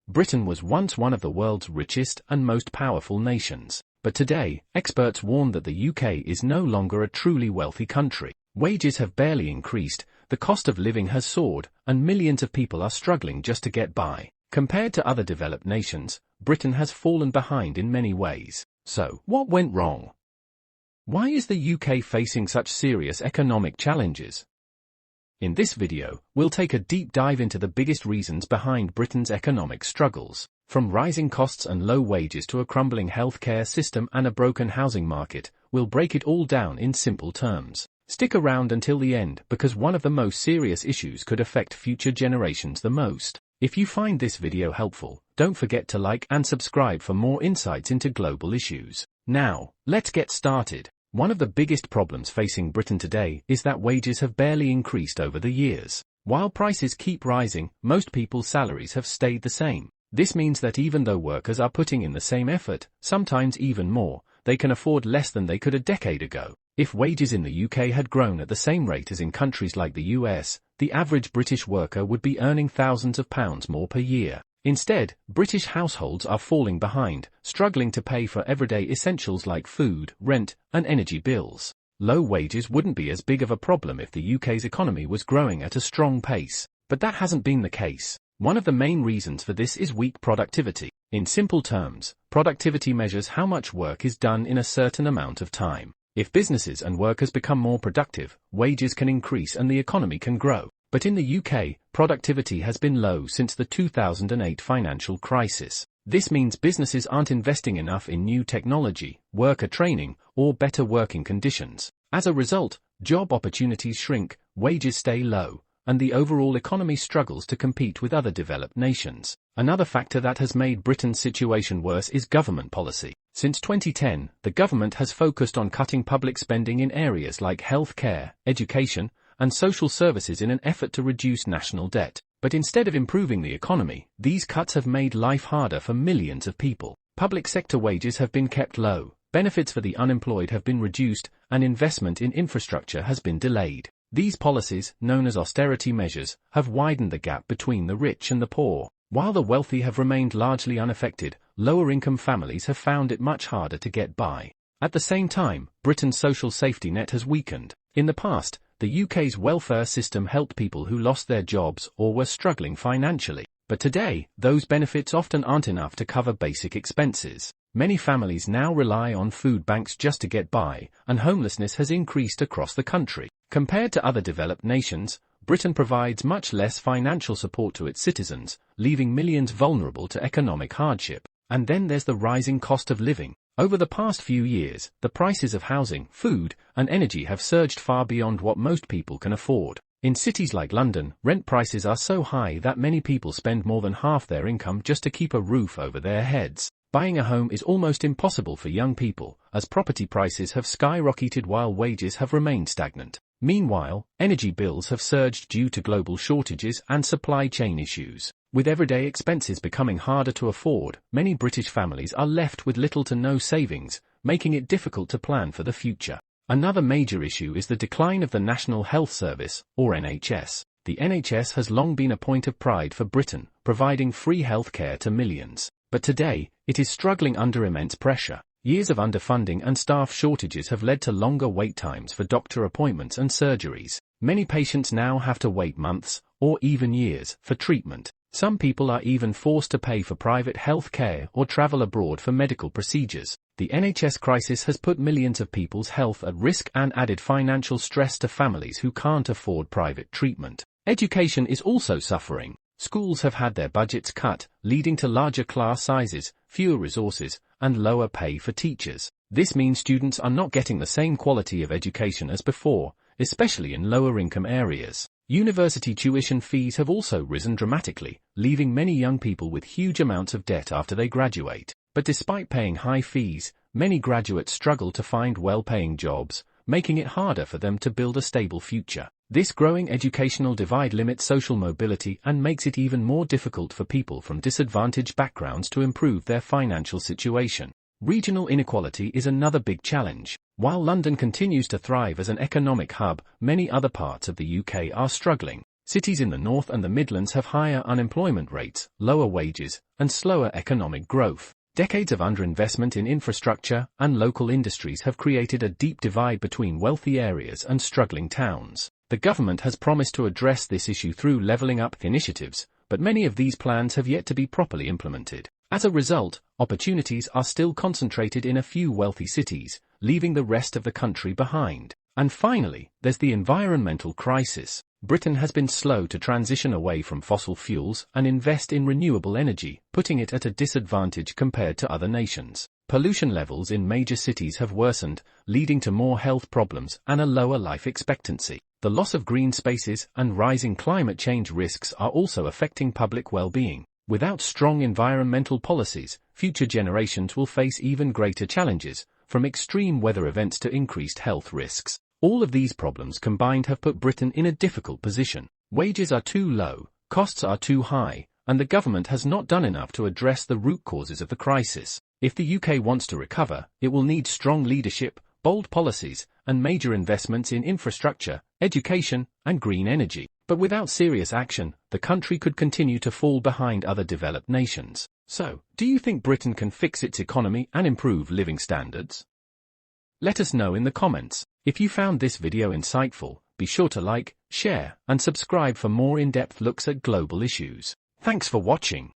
Britain was once one of the world's richest and most powerful nations. But today, experts warn that the UK is no longer a truly wealthy country. Wages have barely increased, the cost of living has soared, and millions of people are struggling just to get by. Compared to other developed nations, Britain has fallen behind in many ways. So, what went wrong? Why is the UK facing such serious economic challenges? In this video, we'll take a deep dive into the biggest reasons behind Britain's economic struggles. From rising costs and low wages to a crumbling healthcare system and a broken housing market, we'll break it all down in simple terms. Stick around until the end because one of the most serious issues could affect future generations the most. If you find this video helpful, don't forget to like and subscribe for more insights into global issues. Now, let's get started. One of the biggest problems facing Britain today is that wages have barely increased over the years. While prices keep rising, most people's salaries have stayed the same. This means that even though workers are putting in the same effort, sometimes even more, they can afford less than they could a decade ago. If wages in the UK had grown at the same rate as in countries like the US, the average British worker would be earning thousands of pounds more per year. Instead, British households are falling behind, struggling to pay for everyday essentials like food, rent, and energy bills. Low wages wouldn't be as big of a problem if the UK's economy was growing at a strong pace, but that hasn't been the case. One of the main reasons for this is weak productivity. In simple terms, productivity measures how much work is done in a certain amount of time. If businesses and workers become more productive, wages can increase and the economy can grow. But in the UK, productivity has been low since the 2008 financial crisis. This means businesses aren't investing enough in new technology, worker training, or better working conditions. As a result, job opportunities shrink, wages stay low, and the overall economy struggles to compete with other developed nations. Another factor that has made Britain's situation worse is government policy. Since 2010, the government has focused on cutting public spending in areas like healthcare, education, and social services in an effort to reduce national debt. But instead of improving the economy, these cuts have made life harder for millions of people. Public sector wages have been kept low, benefits for the unemployed have been reduced, and investment in infrastructure has been delayed. These policies, known as austerity measures, have widened the gap between the rich and the poor. While the wealthy have remained largely unaffected, lower-income families have found it much harder to get by. At the same time, Britain's social safety net has weakened. In the past, the UK's welfare system helped people who lost their jobs or were struggling financially. But today, those benefits often aren't enough to cover basic expenses. Many families now rely on food banks just to get by, and homelessness has increased across the country. Compared to other developed nations, Britain provides much less financial support to its citizens, leaving millions vulnerable to economic hardship. And then there's the rising cost of living. Over the past few years, the prices of housing, food, and energy have surged far beyond what most people can afford. In cities like London, rent prices are so high that many people spend more than half their income just to keep a roof over their heads. Buying a home is almost impossible for young people, as property prices have skyrocketed while wages have remained stagnant. Meanwhile, energy bills have surged due to global shortages and supply chain issues. With everyday expenses becoming harder to afford, many British families are left with little to no savings, making it difficult to plan for the future. Another major issue is the decline of the National Health Service, or NHS. The NHS has long been a point of pride for Britain, providing free healthcare to millions. But today, it is struggling under immense pressure. Years of underfunding and staff shortages have led to longer wait times for doctor appointments and surgeries. Many patients now have to wait months, or even years, for treatment. Some people are even forced to pay for private health care or travel abroad for medical procedures. The NHS crisis has put millions of people's health at risk and added financial stress to families who can't afford private treatment. Education is also suffering. Schools have had their budgets cut, leading to larger class sizes, fewer resources, and lower pay for teachers. This means students are not getting the same quality of education as before, especially in lower-income areas. University tuition fees have also risen dramatically, leaving many young people with huge amounts of debt after they graduate. But despite paying high fees, many graduates struggle to find well-paying jobs, making it harder for them to build a stable future. This growing educational divide limits social mobility and makes it even more difficult for people from disadvantaged backgrounds to improve their financial situation. Regional inequality is another big challenge. While London continues to thrive as an economic hub, many other parts of the UK are struggling. Cities in the North and the Midlands have higher unemployment rates, lower wages, and slower economic growth. Decades of underinvestment in infrastructure and local industries have created a deep divide between wealthy areas and struggling towns. The government has promised to address this issue through levelling up initiatives, but many of these plans have yet to be properly implemented. As a result, opportunities are still concentrated in a few wealthy cities, leaving the rest of the country behind. And finally, there's the environmental crisis. Britain has been slow to transition away from fossil fuels and invest in renewable energy, putting it at a disadvantage compared to other nations. Pollution levels in major cities have worsened, leading to more health problems and a lower life expectancy. The loss of green spaces and rising climate change risks are also affecting public well-being. Without strong environmental policies, future generations will face even greater challenges, from extreme weather events to increased health risks. All of these problems combined have put Britain in a difficult position. Wages are too low, costs are too high, and the government has not done enough to address the root causes of the crisis. If the UK wants to recover, it will need strong leadership, bold policies, and major investments in infrastructure, education, and green energy. But without serious action, the country could continue to fall behind other developed nations. So, do you think Britain can fix its economy and improve living standards? Let us know in the comments. If you found this video insightful, be sure to like, share, and subscribe for more in-depth looks at global issues. Thanks for watching.